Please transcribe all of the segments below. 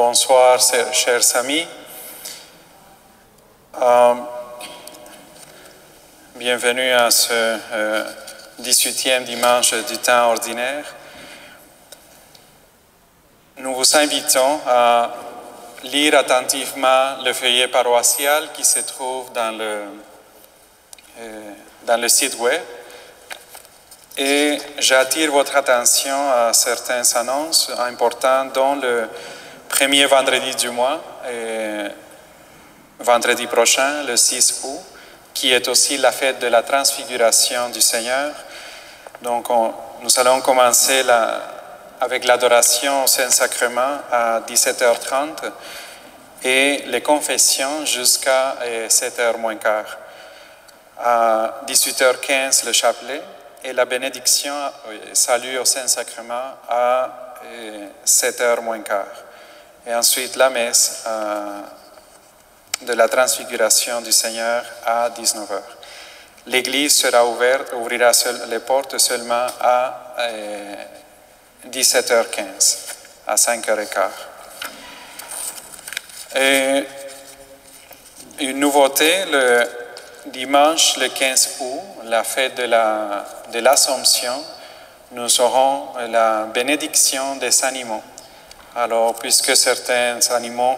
Bonsoir, chers amis. Bienvenue à ce 18e dimanche du temps ordinaire. Nous vous invitons à lire attentivement le feuillet paroissial qui se trouve dans le site web. Et j'attire votre attention à certaines annonces importantes, dont le premier vendredi du mois, vendredi prochain, le 6 août, qui est aussi la fête de la transfiguration du Seigneur. Donc, nous allons commencer avec l'adoration au Saint-Sacrement à 17h30 et les confessions jusqu'à 7h moins quart. À 18h15, le chapelet et la bénédiction, salut au Saint-Sacrement à 7h moins quart. Et ensuite, la messe de la transfiguration du Seigneur à 19h. L'église sera ouverte, ouvrira les portes seulement à 17h15, à 5h15. Et une nouveauté, le dimanche, le 15 août, la fête de l'Assomption, nous aurons la bénédiction des animaux. Alors, puisque certains animaux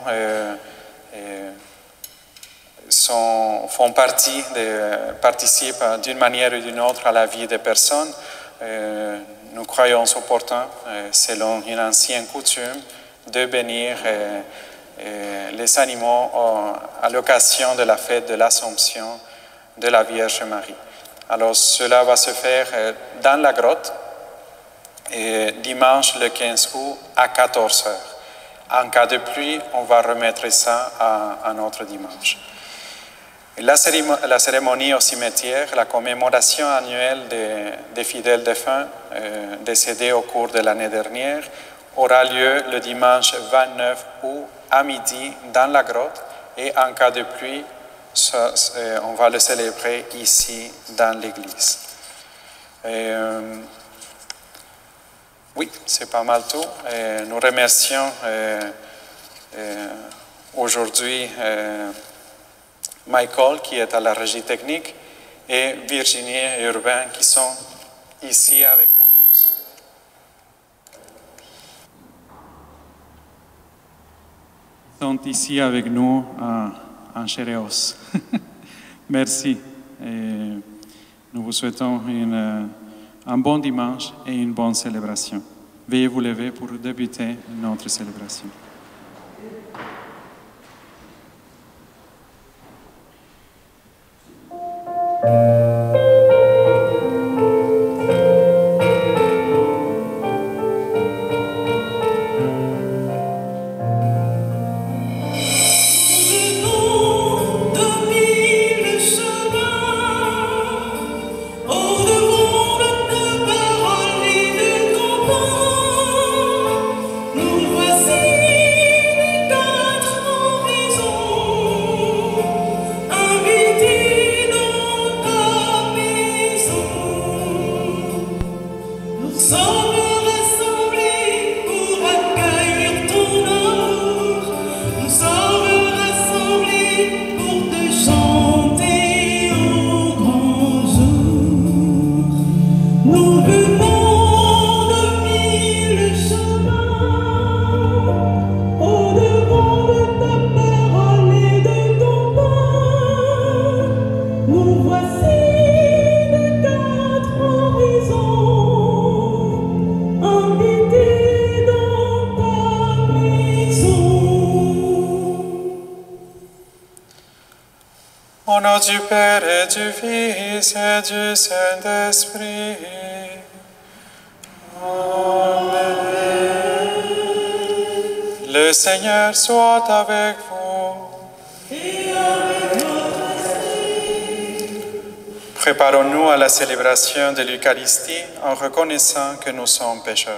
participent d'une manière ou d'une autre à la vie des personnes, nous croyons opportun, selon une ancienne coutume, de bénir les animaux à l'occasion de la fête de l'Assomption de la Vierge Marie. Alors, cela va se faire dans la grotte, dimanche le 15 août à 14h. En cas de pluie, on va remettre ça à un autre dimanche. Et la cérémonie au cimetière, la commémoration annuelle des fidèles défunts décédés au cours de l'année dernière, aura lieu le dimanche 29 août à midi dans la grotte, et en cas de pluie, on va le célébrer ici dans l'église. Oui, c'est pas mal tout. Nous remercions aujourd'hui Michael qui est à la régie technique et Virginie et Urbain qui sont ici avec nous. Sont ici avec nous en chair et os. Merci. Et nous vous souhaitons un bon dimanche et une bonne célébration. Veuillez vous lever pour débuter notre célébration. Au nom du Père et du Fils et du Saint-Esprit. Amen. Le Seigneur soit avec vous. Et avec votre esprit. Préparons-nous à la célébration de l'Eucharistie en reconnaissant que nous sommes pécheurs.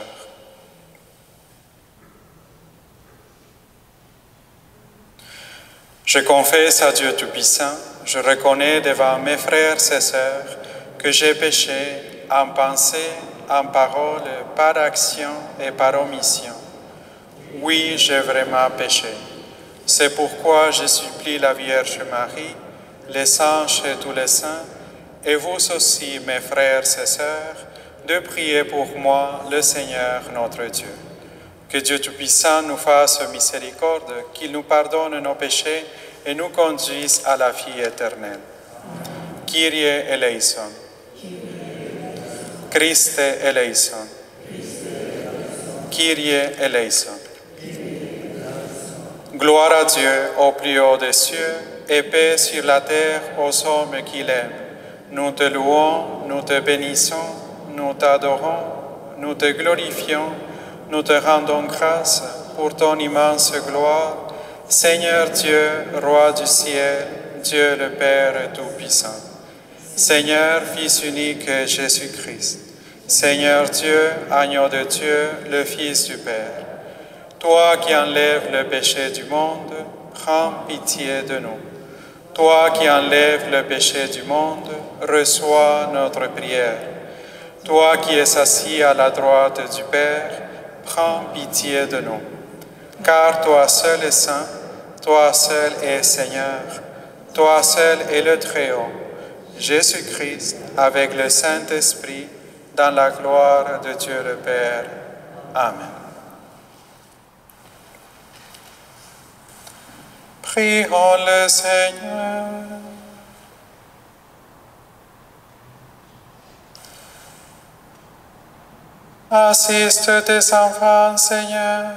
Je confesse à Dieu Tout-Puissant, je reconnais devant mes frères et sœurs que j'ai péché en pensée, en parole, par action et par omission. Oui, j'ai vraiment péché. C'est pourquoi je supplie la Vierge Marie, les anges et tous les saints, et vous aussi, mes frères et sœurs, de prier pour moi, le Seigneur notre Dieu. Que Dieu Tout-Puissant nous fasse miséricorde, qu'il nous pardonne nos péchés et nous conduise à la vie éternelle. Kyrie eleison. Christe eleison. Kyrie eleison. Gloire à Dieu au plus haut des cieux et paix sur la terre aux hommes qu'il aime. Nous te louons, nous te bénissons, nous t'adorons, nous te glorifions, nous te rendons grâce pour ton immense gloire, Seigneur Dieu, Roi du ciel, Dieu le Père Tout-Puissant. Seigneur, Fils unique Jésus-Christ, Seigneur Dieu, Agneau de Dieu, le Fils du Père. Toi qui enlèves le péché du monde, prends pitié de nous. Toi qui enlèves le péché du monde, reçois notre prière. Toi qui es assis à la droite du Père, prends pitié de nous. Car toi seul es saint, toi seul es Seigneur, toi seul es le Très-Haut, Jésus-Christ, avec le Saint-Esprit, dans la gloire de Dieu le Père. Amen. Prions le Seigneur. Assiste tes enfants, Seigneur,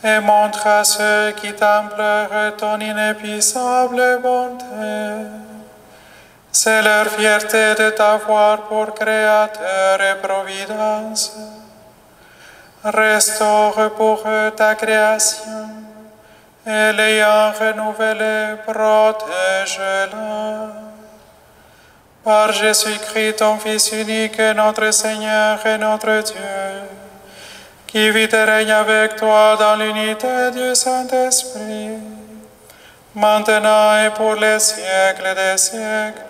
et montre à ceux qui t'implorent ton inépuisable bonté. C'est leur fierté de t'avoir pour Créateur et Providence. Restaure pour eux ta création, et l'ayant renouvelée, protège-la. Par Jésus-Christ, ton Fils unique, notre Seigneur et notre Dieu, qui vit et règne avec toi dans l'unité du Saint-Esprit, maintenant et pour les siècles des siècles.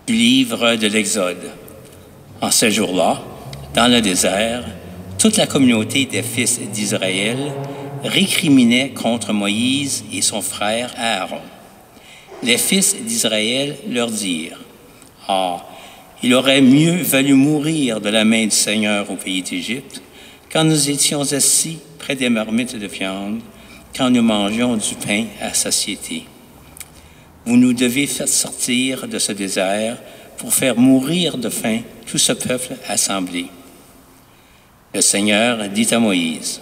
Du livre de l'Exode. En ce jour-là, dans le désert, toute la communauté des fils d'Israël récriminait contre Moïse et son frère Aaron. Les fils d'Israël leur dirent: « Ah, il aurait mieux valu mourir de la main du Seigneur au pays d'Égypte, quand nous étions assis près des marmites de viande, quand nous mangions du pain à satiété. Vous nous devez faire sortir de ce désert pour faire mourir de faim tout ce peuple assemblé. » Le Seigneur dit à Moïse: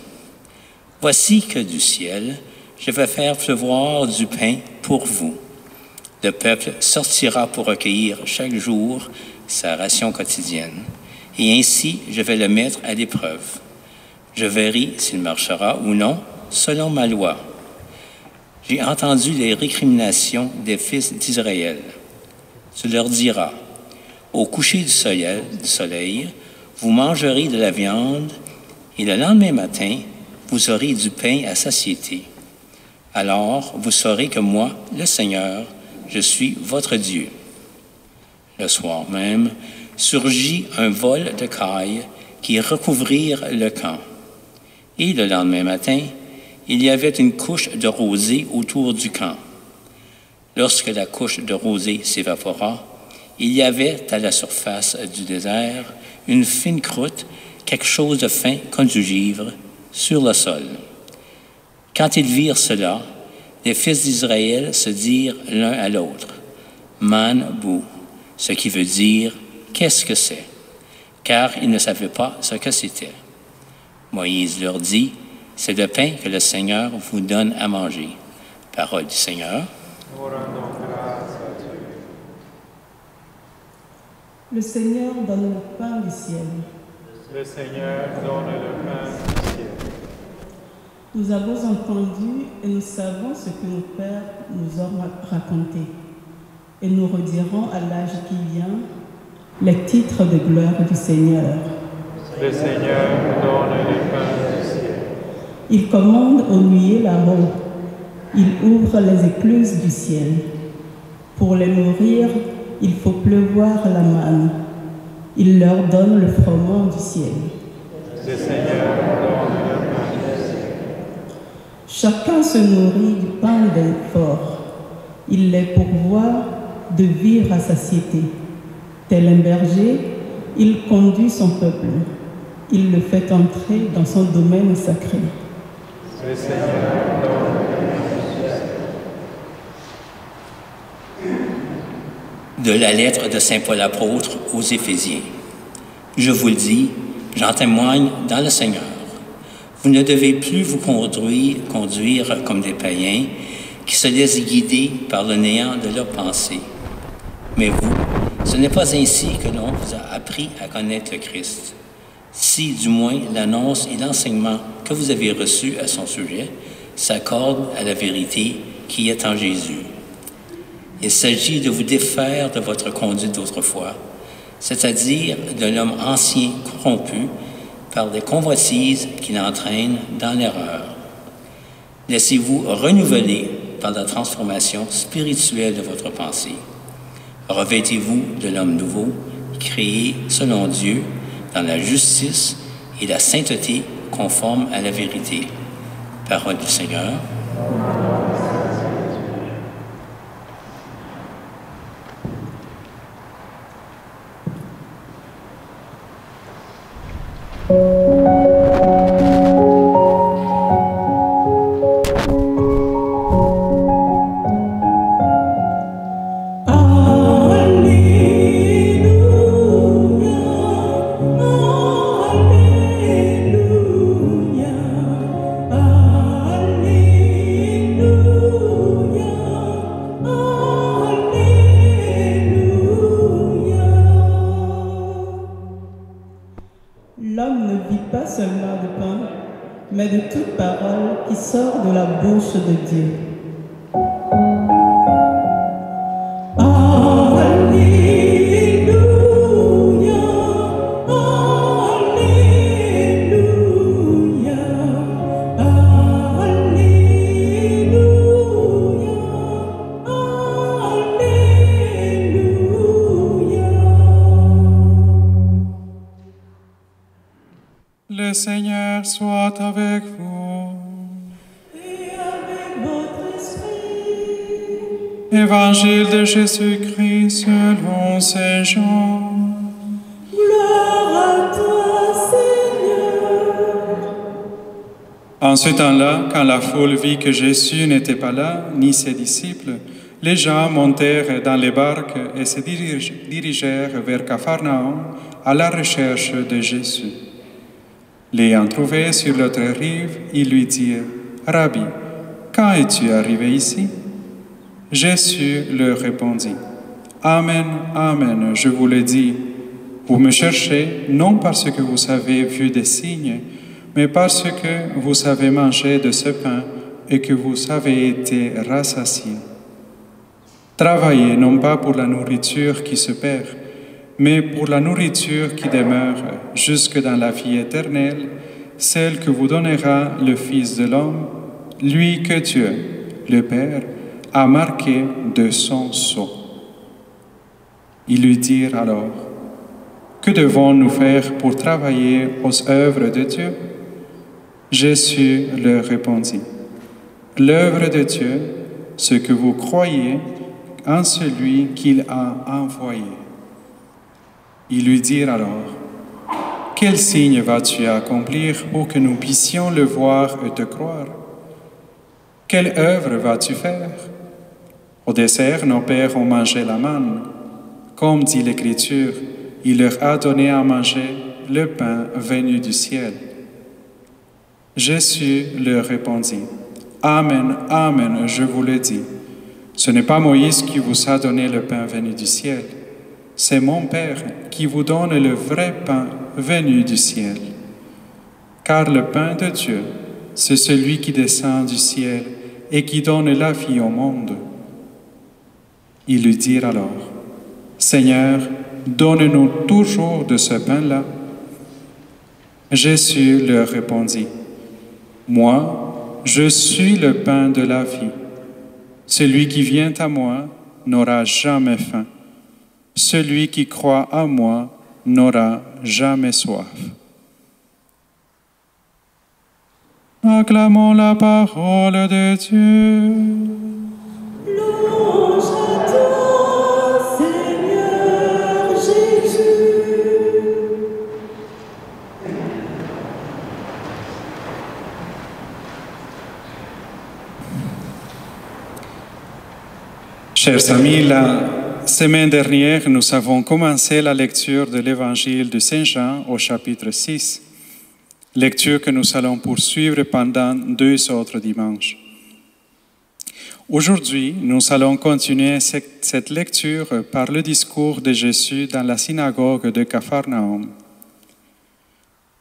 « Voici que du ciel, je vais faire pleuvoir du pain pour vous. Le peuple sortira pour recueillir chaque jour sa ration quotidienne, et ainsi je vais le mettre à l'épreuve. Je verrai s'il marchera ou non selon ma loi. J'ai entendu les récriminations des fils d'Israël. Tu leur diras: au coucher du soleil, vous mangerez de la viande, et le lendemain matin, vous aurez du pain à satiété. Alors vous saurez que moi, le Seigneur, je suis votre Dieu. » Le soir même, surgit un vol de cailles qui recouvrirent le camp. Et le lendemain matin, il y avait une couche de rosée autour du camp. Lorsque la couche de rosée s'évapora, il y avait à la surface du désert une fine croûte, quelque chose de fin comme du givre, sur le sol. Quand ils virent cela, les fils d'Israël se dirent l'un à l'autre: « Man-bou », ce qui veut dire « qu'est-ce que c'est ?» car ils ne savaient pas ce que c'était. Moïse leur dit: « C'est le pain que le Seigneur vous donne à manger. » Parole du Seigneur. Nous rendons grâce à Dieu. Le Seigneur donne le pain du ciel. Le Seigneur donne le pain du ciel. Nous avons entendu et nous savons ce que nos pères nous ont raconté. Et nous redirons à l'âge qui vient les titres de gloire du Seigneur. Le Seigneur nous donne le pain du ciel. Il commande aux nuées la roue. Il ouvre les écluses du ciel. Pour les nourrir, il faut pleuvoir la manne. Il leur donne le froment du ciel. Le Seigneur nous donne le pain du ciel. Chacun se nourrit du pain d'un fort. Il les pourvoit de vivre à satiété. Tel un berger, il conduit son peuple. Il le fait entrer dans son domaine sacré. Le Seigneur nous donne le pain du ciel. De la lettre de Saint Paul apôtre aux Éphésiens. Je vous le dis, j'en témoigne dans le Seigneur. Vous ne devez plus vous conduire comme des païens qui se laissent guider par le néant de leurs pensées. Mais vous, ce n'est pas ainsi que l'on vous a appris à connaître le Christ. Si, du moins, l'annonce et l'enseignement que vous avez reçus à son sujet s'accordent à la vérité qui est en Jésus. Il s'agit de vous défaire de votre conduite d'autrefois, c'est-à-dire de l'homme ancien corrompu par des convoitises qui l'entraînent dans l'erreur. Laissez-vous renouveler par la transformation spirituelle de votre pensée. Revêtez-vous de l'homme nouveau, créé selon Dieu, dans la justice et la sainteté conforme à la vérité. Parole du Seigneur. L'homme ne vit pas seulement de pain, mais de toute parole qui sort de la bouche de Dieu. Le Seigneur soit avec vous. Et avec votre esprit. Évangile de Jésus-Christ selon Saint Jean. Gloire à toi, Seigneur. En ce temps-là, quand la foule vit que Jésus n'était pas là, ni ses disciples, les gens montèrent dans les barques et se dirigèrent vers Capharnaüm à la recherche de Jésus. L'ayant trouvé sur l'autre rive, ils lui dirent « Rabbi, quand es-tu arrivé ici ?» Jésus leur répondit « Amen, amen, je vous le dis, vous me cherchez non parce que vous avez vu des signes, mais parce que vous avez mangé de ce pain et que vous avez été rassasiés. Travaillez non pas pour la nourriture qui se perd, mais pour la nourriture qui demeure jusque dans la vie éternelle, celle que vous donnera le Fils de l'homme, lui que Dieu, le Père, a marqué de son sceau. » Ils lui dirent alors, « Que devons-nous faire pour travailler aux œuvres de Dieu ?» Jésus leur répondit, « L'œuvre de Dieu, ce que vous croyez en celui qu'il a envoyé. » Ils lui dirent alors, « Quel signe vas-tu accomplir pour que nous puissions le voir et te croire? Quelle œuvre vas-tu faire? Au dessert, nos pères ont mangé la manne. Comme dit l'Écriture, il leur a donné à manger le pain venu du ciel. » Jésus leur répondit, « Amen, amen, je vous le dis. Ce n'est pas Moïse qui vous a donné le pain venu du ciel. C'est mon Père qui vous donne le vrai pain venu du ciel. Car le pain de Dieu, c'est celui qui descend du ciel et qui donne la vie au monde. » Ils lui dirent alors, « Seigneur, donne-nous toujours de ce pain-là. » Jésus leur répondit, « Moi, je suis le pain de la vie. Celui qui vient à moi n'aura jamais faim. Celui qui croit à moi n'aura jamais soif. » Acclamons la parole de Dieu. Louange à toi, Seigneur Jésus. Chers amis, la semaine dernière, nous avons commencé la lecture de l'Évangile de Saint Jean au chapitre 6, lecture que nous allons poursuivre pendant 2 autres dimanches. Aujourd'hui, nous allons continuer cette lecture par le discours de Jésus dans la synagogue de Capharnaüm.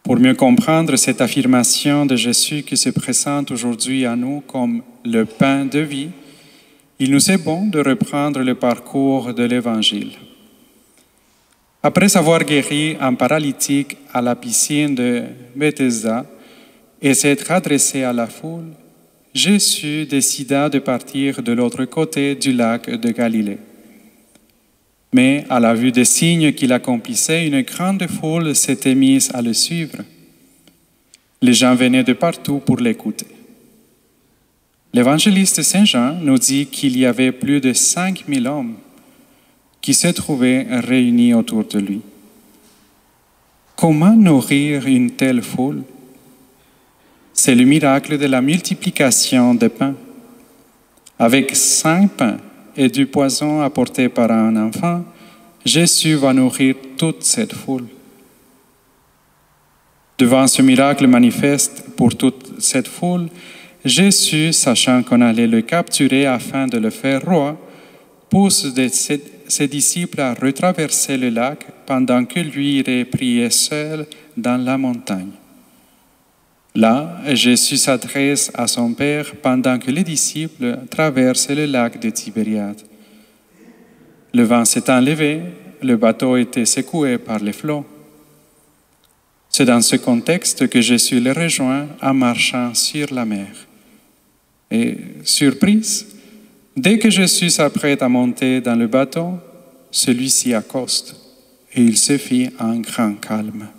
Pour mieux comprendre cette affirmation de Jésus qui se présente aujourd'hui à nous comme le pain de vie, il nous est bon de reprendre le parcours de l'Évangile. Après avoir guéri un paralytique à la piscine de Bethesda et s'être adressé à la foule, Jésus décida de partir de l'autre côté du lac de Galilée. Mais à la vue des signes qu'il accomplissait, une grande foule s'était mise à le suivre. Les gens venaient de partout pour l'écouter. L'évangéliste Saint Jean nous dit qu'il y avait plus de 5000 hommes qui se trouvaient réunis autour de lui. Comment nourrir une telle foule? C'est le miracle de la multiplication des pains. Avec 5 pains et du poisson apporté par un enfant, Jésus va nourrir toute cette foule. Devant ce miracle manifeste pour toute cette foule, Jésus, sachant qu'on allait le capturer afin de le faire roi, pousse ses disciples à retraverser le lac pendant que lui irait prier seul dans la montagne. Là, Jésus s'adresse à son Père pendant que les disciples traversent le lac de Tibériade. Le vent s'est enlevé, le bateau était secoué par les flots. C'est dans ce contexte que Jésus les rejoint en marchant sur la mer. Et, surprise, dès que Jésus s'apprête à monter dans le bateau, celui-ci accoste et il se fit un grand calme.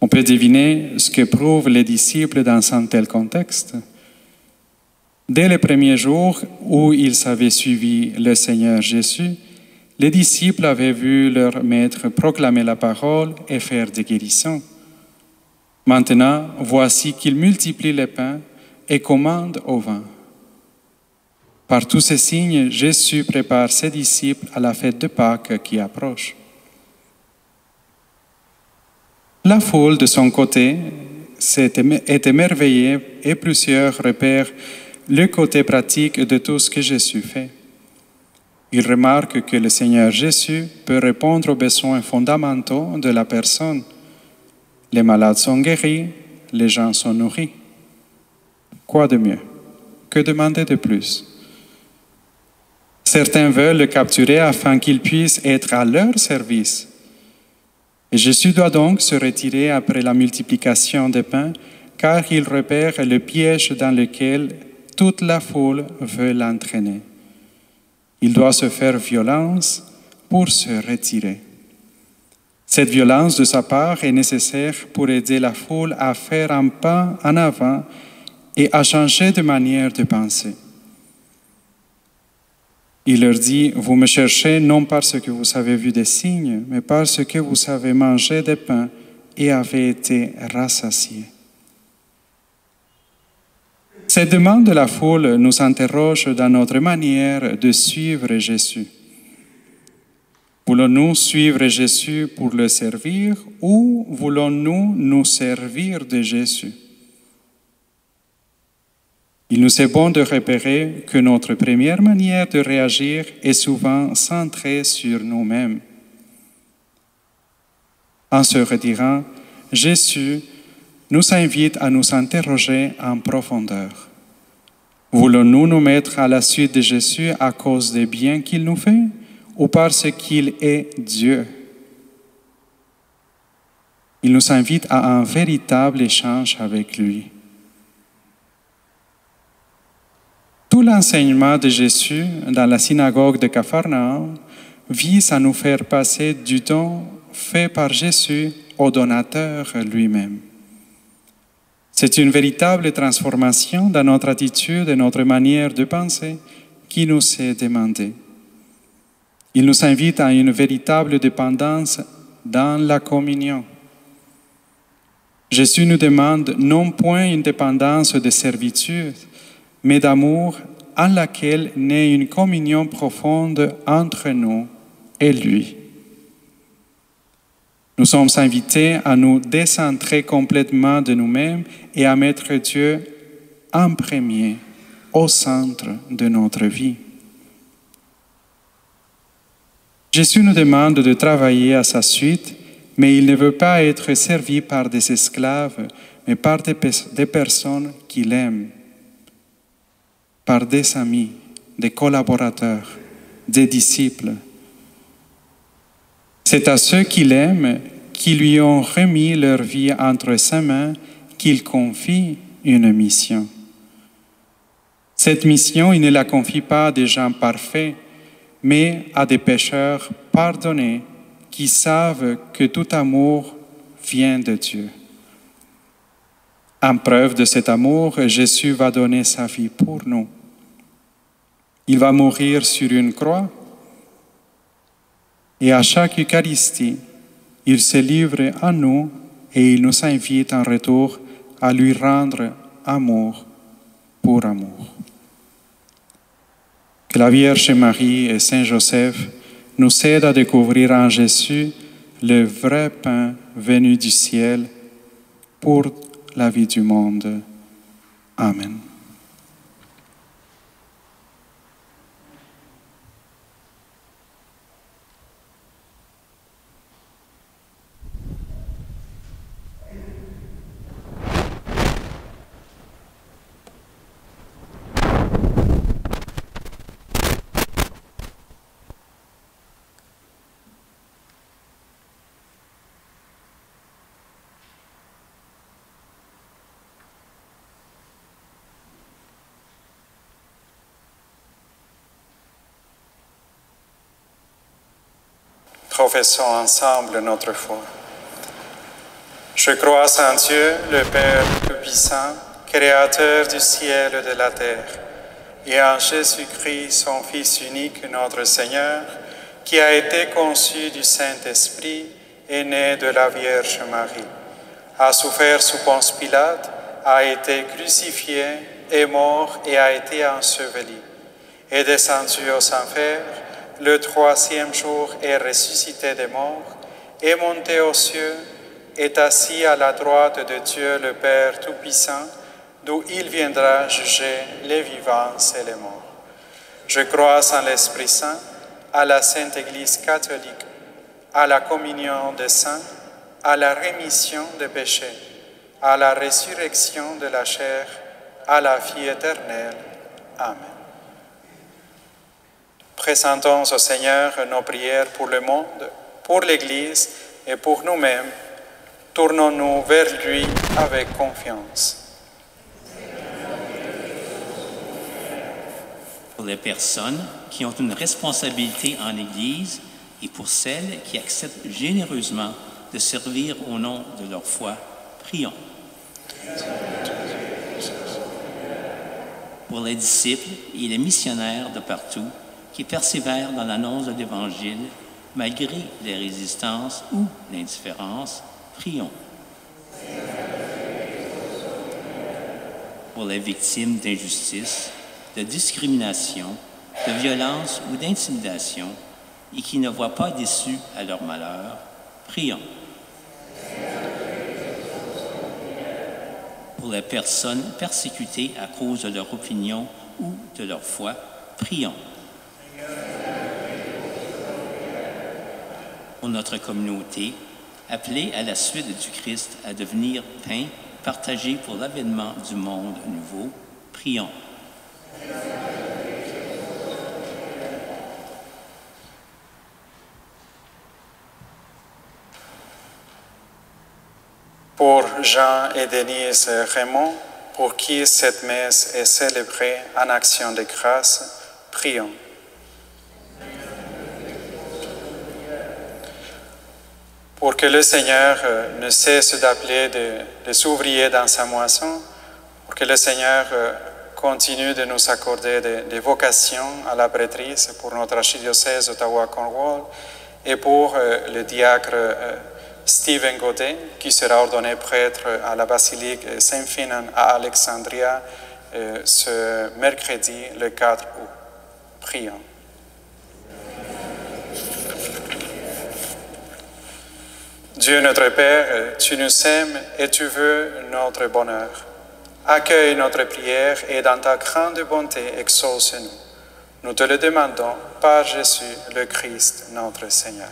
On peut deviner ce qu'éprouvent les disciples dans un tel contexte. Dès les premiers jours où ils avaient suivi le Seigneur Jésus, les disciples avaient vu leur maître proclamer la parole et faire des guérisons. Maintenant, voici qu'il multiplie les pains et commande au vent. Par tous ces signes, Jésus prépare ses disciples à la fête de Pâques qui approche. La foule, de son côté, est émerveillée et plusieurs repèrent le côté pratique de tout ce que Jésus fait. Ils remarquent que le Seigneur Jésus peut répondre aux besoins fondamentaux de la personne. Les malades sont guéris, les gens sont nourris. Quoi de mieux? Que demander de plus? Certains veulent le capturer afin qu'il puisse être à leur service. Et Jésus doit donc se retirer après la multiplication des pains, car il repère le piège dans lequel toute la foule veut l'entraîner. Il doit se faire violence pour se retirer. Cette violence de sa part est nécessaire pour aider la foule à faire un pas en avant et à changer de manière de penser. Il leur dit, « Vous me cherchez non parce que vous avez vu des signes, mais parce que vous avez mangé des pains et avez été rassasiés. » Cette demande de la foule nous interroge dans notre manière de suivre Jésus. Voulons-nous suivre Jésus pour le servir ou voulons-nous nous servir de Jésus? Il nous est bon de repérer que notre première manière de réagir est souvent centrée sur nous-mêmes. En se retirant, Jésus nous invite à nous interroger en profondeur. Voulons-nous nous mettre à la suite de Jésus à cause des biens qu'il nous fait ou parce qu'il est Dieu? Il nous invite à un véritable échange avec lui. Tout l'enseignement de Jésus dans la synagogue de Capharnaüm vise à nous faire passer du don fait par Jésus au donateur lui-même. C'est une véritable transformation dans notre attitude et notre manière de penser qui nous est demandée. Il nous invite à une véritable dépendance dans la communion. Jésus nous demande non point une dépendance de servitude, mais d'amour en laquelle naît une communion profonde entre nous et lui. Nous sommes invités à nous décentrer complètement de nous-mêmes et à mettre Dieu en premier, au centre de notre vie. Jésus nous demande de travailler à sa suite, mais il ne veut pas être servi par des esclaves, mais par des personnes qu'il aime, par des amis, des collaborateurs, des disciples. C'est à ceux qu'il aime, qui lui ont remis leur vie entre ses mains, qu'il confie une mission. Cette mission, il ne la confie pas à des gens parfaits, mais à des pécheurs pardonnés qui savent que tout amour vient de Dieu. En preuve de cet amour, Jésus va donner sa vie pour nous. Il va mourir sur une croix et à chaque Eucharistie, il se livre à nous et il nous invite en retour à lui rendre amour pour amour. Que la Vierge Marie et Saint Joseph nous aident à découvrir en Jésus le vrai pain venu du ciel pour la vie du monde. Amen. Professons ensemble notre foi. Je crois en Dieu, le Père Tout-Puissant, Créateur du ciel et de la terre, et en Jésus-Christ, son Fils unique, notre Seigneur, qui a été conçu du Saint-Esprit et né de la Vierge Marie, a souffert sous Ponce Pilate, a été crucifié, est mort et a été enseveli, est descendu aux enfers. Le troisième jour est ressuscité des morts, est monté aux cieux, est assis à la droite de Dieu le Père Tout-Puissant, d'où il viendra juger les vivants et les morts. Je crois en l'Esprit Saint, à la Sainte Église catholique, à la communion des saints, à la rémission des péchés, à la résurrection de la chair, à la vie éternelle. Amen. Présentons au Seigneur nos prières pour le monde, pour l'Église et pour nous-mêmes. Tournons-nous vers lui avec confiance. Pour les personnes qui ont une responsabilité en l'Église et pour celles qui acceptent généreusement de servir au nom de leur foi, prions. Pour les disciples et les missionnaires de partout, qui persévèrent dans l'annonce de l'Évangile, malgré les résistances ou l'indifférence, prions. Pour les victimes d'injustice, de discrimination, de violence ou d'intimidation, et qui ne voient pas d'issue à leur malheur, prions. Pour les personnes persécutées à cause de leur opinion ou de leur foi, prions. Pour notre communauté, appelée à la suite du Christ à devenir pain partagés pour l'avènement du monde nouveau. Prions. Pour Jean et Denise Raymond, pour qui cette messe est célébrée en action de grâce, prions. Pour que le Seigneur ne cesse d'appeler des ouvriers dans sa moisson, pour que le Seigneur continue de nous accorder des vocations à la prêtrise pour notre archidiocèse Ottawa-Cornwall et pour le diacre Stephen Godet, qui sera ordonné prêtre à la basilique Saint-Finan à Alexandria ce mercredi, le 4 août. Prions. Dieu notre Père, tu nous aimes et tu veux notre bonheur. Accueille notre prière et dans ta grande bonté exauce-nous. Nous te le demandons par Jésus le Christ, notre Seigneur.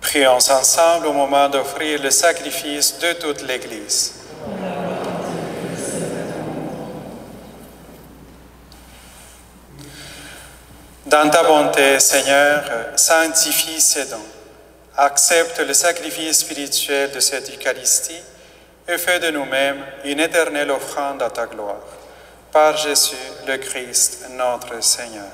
Prions ensemble au moment d'offrir le sacrifice de toute l'Église. Dans ta bonté, Seigneur, sanctifie ces dons. Accepte le sacrifice spirituel de cette Eucharistie et fais de nous-mêmes une éternelle offrande à ta gloire. Par Jésus le Christ, notre Seigneur.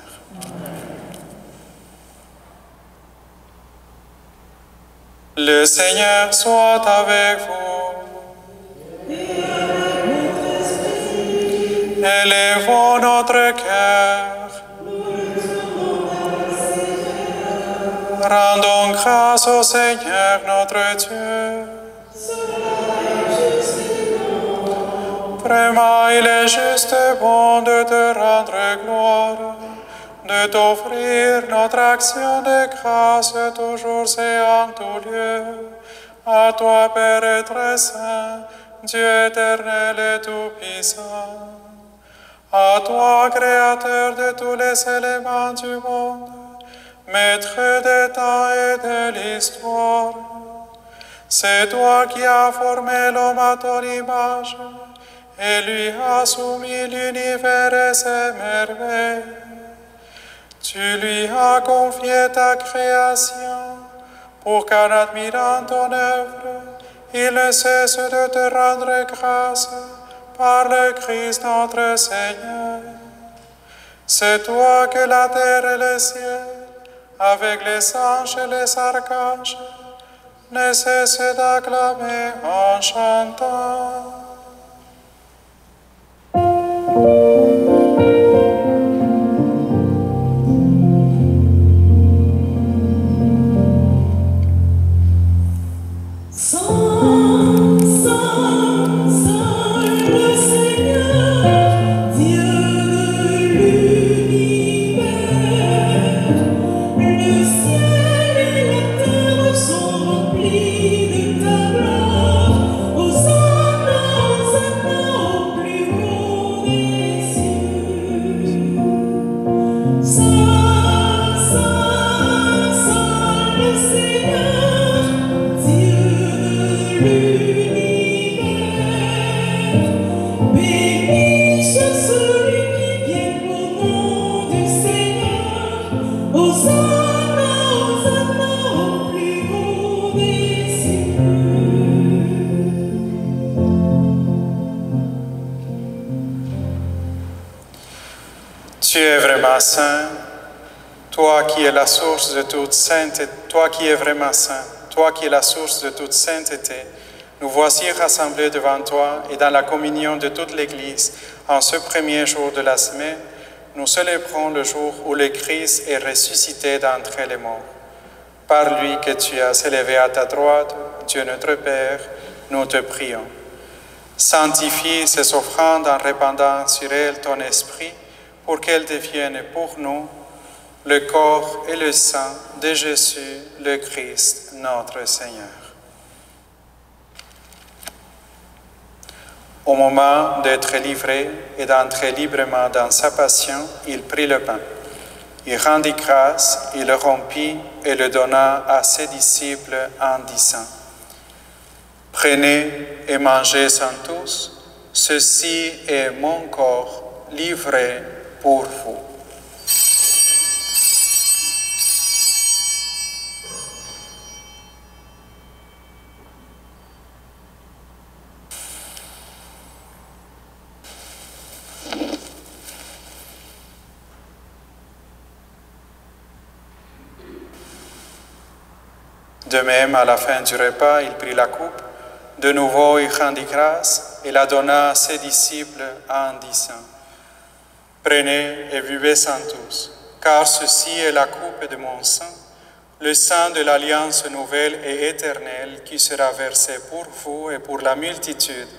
Le Seigneur soit avec vous. Élevons notre cœur. Rendons grâce au Seigneur notre Dieu. Vraiment, il est juste bon de te rendre gloire, de t'offrir notre action de grâce toujours et en tout lieu. À toi, Père très saint, Dieu éternel et tout-puissant. À toi, Créateur de tous les éléments du monde, Maître des temps et de l'histoire. C'est toi qui as formé l'homme à ton image et lui as soumis l'univers et ses merveilles. Tu lui as confié ta création pour qu'en admirant ton œuvre, il ne cesse de te rendre grâce par le Christ notre Seigneur. C'est toi que la terre et le ciel, avec les anges et les archanges, ne cessent d'acclamer en chantant. Tu es vraiment saint, toi qui es la source de toute sainteté, toi qui es vraiment saint, toi qui es la source de toute sainteté. Nous voici rassemblés devant toi et dans la communion de toute l'Église, en ce premier jour de la semaine, nous célébrons le jour où le Christ est ressuscité d'entre les morts. Par lui que tu as élevé à ta droite, Dieu notre Père, nous te prions. Sanctifie ces offrandes en répandant sur elles ton esprit, pour qu'elles deviennent pour nous le corps et le sang de Jésus, le Christ, notre Seigneur. Au moment d'être livré et d'entrer librement dans sa passion, il prit le pain. Il rendit grâce, il le rompit et le donna à ses disciples en disant: « Prenez et mangez-en tous, ceci est mon corps livré pour vous. » De même, à la fin du repas, il prit la coupe. De nouveau, il rendit grâce et la donna à ses disciples en disant: « Prenez et buvez-en tous, car ceci est la coupe de mon sang, le sang de l'alliance nouvelle et éternelle qui sera versé pour vous et pour la multitude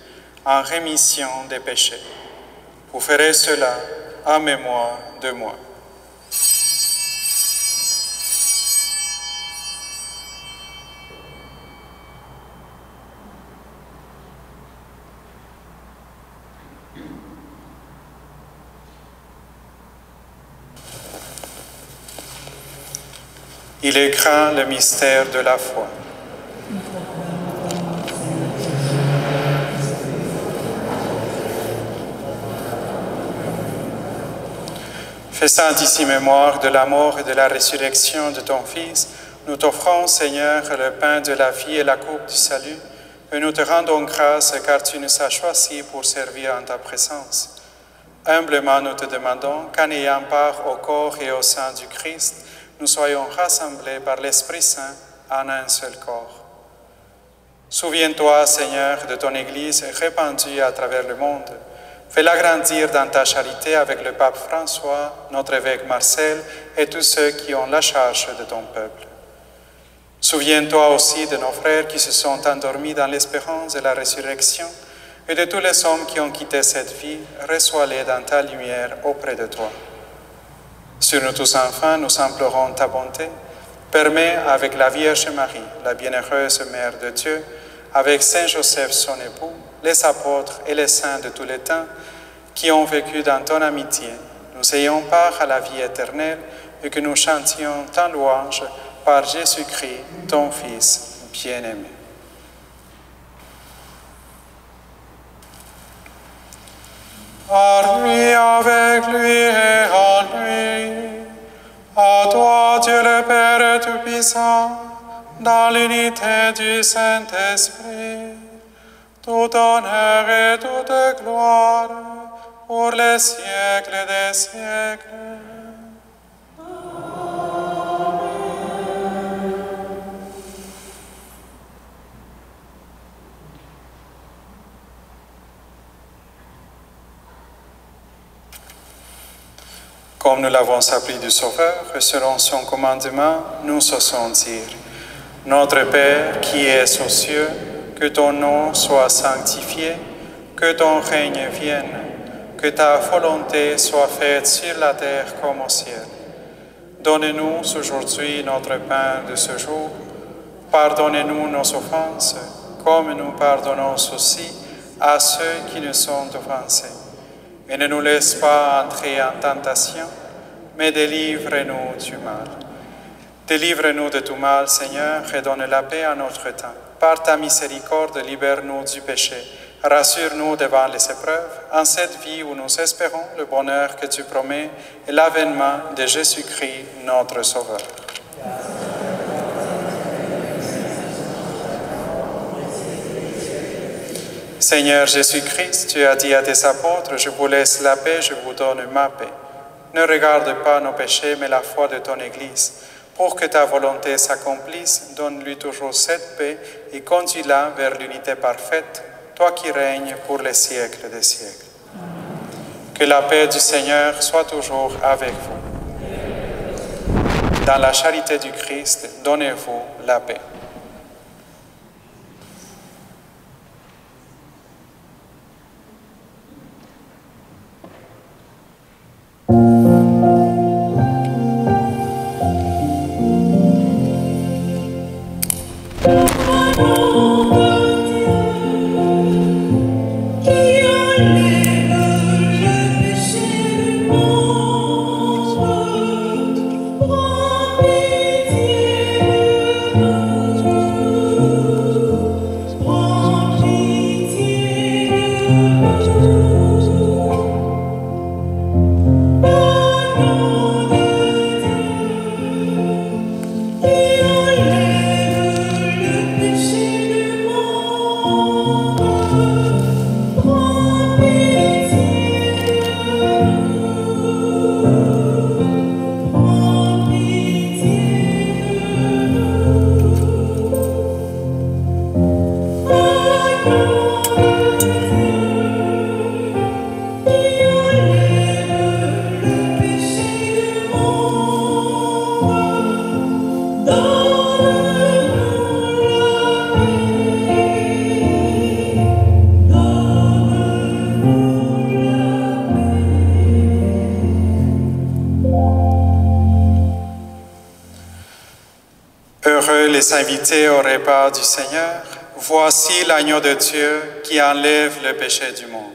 en rémission des péchés. Vous ferez cela en mémoire de moi. » Il est grand le mystère de la foi. Faisant ici mémoire de la mort et de la résurrection de ton Fils, nous t'offrons, Seigneur, le pain de la vie et la coupe du salut, et nous te rendons grâce car tu nous as choisis pour servir en ta présence. Humblement, nous te demandons qu'en ayant part au corps et au sang du Christ, nous soyons rassemblés par l'Esprit Saint en un seul corps. Souviens-toi, Seigneur, de ton Église répandue à travers le monde. Fais-la grandir dans ta charité avec le pape François, notre évêque Marcel et tous ceux qui ont la charge de ton peuple. Souviens-toi aussi de nos frères qui se sont endormis dans l'espérance de la résurrection, Et de tous les hommes qui ont quitté cette vie, reçois-les dans ta lumière auprès de toi. Sur nous tous enfin, nous implorons ta bonté. Permets avec la Vierge Marie, la bienheureuse Mère de Dieu, avec Saint Joseph son époux, les apôtres et les saints de tous les temps, qui ont vécu dans ton amitié, nous ayons part à la vie éternelle et que nous chantions ta louange par Jésus-Christ, ton Fils bien-aimé. Par lui, avec lui et en lui, à toi, Dieu le Père Tout-Puissant, dans l'unité du Saint-Esprit, tout honneur et toute gloire pour les siècles des siècles. Comme nous l'avons appris du Sauveur, selon son commandement, nous osons dire: Notre Père qui es aux cieux, que ton nom soit sanctifié, que ton règne vienne, que ta volonté soit faite sur la terre comme au ciel. Donne-nous aujourd'hui notre pain de ce jour. Pardonnez-nous nos offenses, comme nous pardonnons aussi à ceux qui nous sont offensés. Et ne nous laisse pas entrer en tentation, mais délivre-nous du mal. Délivre-nous de tout mal, Seigneur, et donne la paix à notre temps. Par ta miséricorde, libère-nous du péché. Rassure-nous devant les épreuves, en cette vie où nous espérons le bonheur que tu promets et l'avènement de Jésus-Christ, notre Sauveur. Seigneur Jésus-Christ, tu as dit à tes apôtres: Je vous laisse la paix, je vous donne ma paix. Ne regarde pas nos péchés, mais la foi de ton Église. Pour que ta volonté s'accomplisse, donne-lui toujours cette paix et conduis-la vers l'unité parfaite, toi qui règnes pour les siècles des siècles. Que la paix du Seigneur soit toujours avec vous. Dans la charité du Christ, donnez-vous la paix. Heureux les invités au repas du Seigneur. Voici l'agneau de Dieu qui enlève le péché du monde.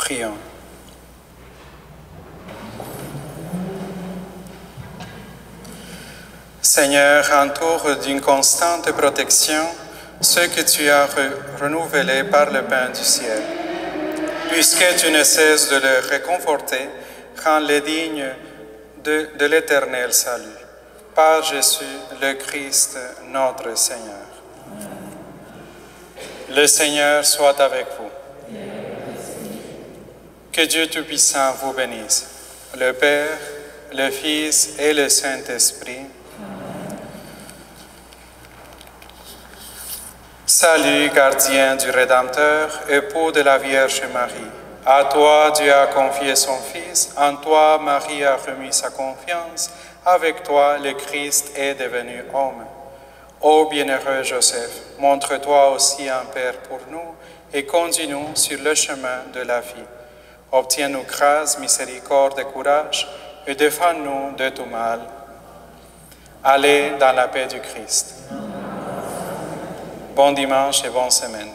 Prions. Seigneur, entoure d'une constante protection ceux que tu as renouvelés par le pain du ciel. Puisque tu ne cesses de les réconforter, rends-les dignes de l'éternel salut. Par Jésus, le Christ, notre Seigneur. Le Seigneur soit avec vous. Que Dieu Tout-Puissant vous bénisse, le Père, le Fils et le Saint-Esprit. Salut, gardien du Rédempteur, époux de la Vierge Marie. À toi, Dieu a confié son Fils. En toi, Marie a remis sa confiance. Avec toi, le Christ est devenu homme. Ô bienheureux Joseph, montre-toi aussi un Père pour nous et conduis-nous sur le chemin de la vie. Obtiens-nous grâce, miséricorde et courage et défends-nous de tout mal. Allez dans la paix du Christ. Bon dimanche et bonne semaine.